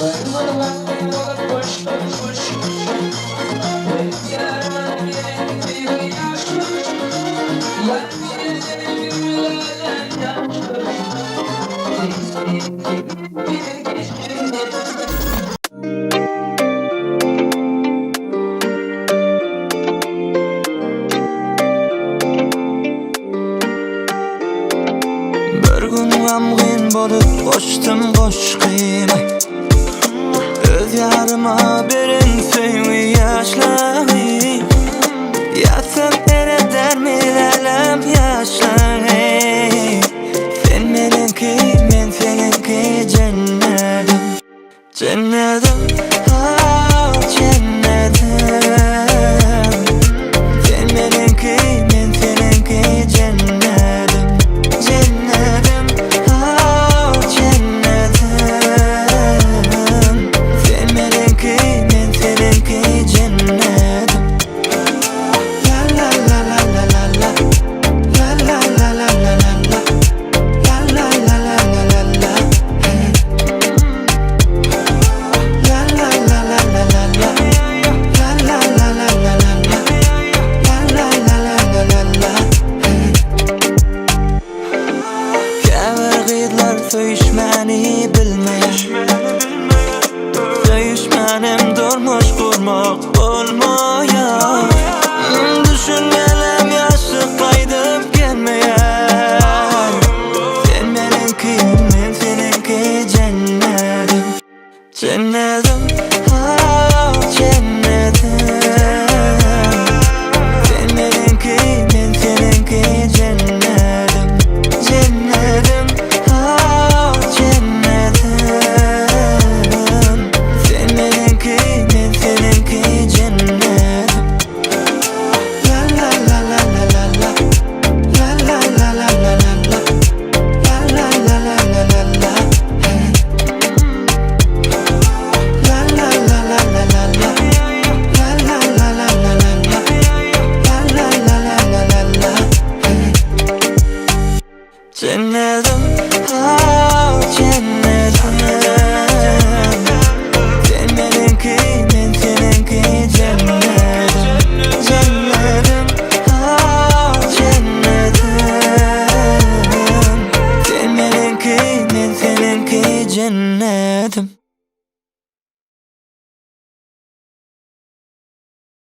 Bir gün gamgin bolup koştum koşkime, öz yarıma birin süýňi ýaşlary. Ýatsam dermilerlem ýaşlary. Sen menenki, men seninki cennetim, cennetim, ah cennetim. Sen menenki, men seninki cennetim, cennetim, ah cennetim. Sen menenki, men seninki cennetim. La la la la la la la, la la la la la la la, la la la la la la la. La la la la la la la, la la la la la la la, la la la la la la la. Käbir gydlar söýüşmäni bilmeýär, söýüşmänem durmuş gurmak bolmaýar. Düşünmelem ýaşlyk gaýdyp gelmeýär. Sen menenki, men seninki cennetim, cennetim.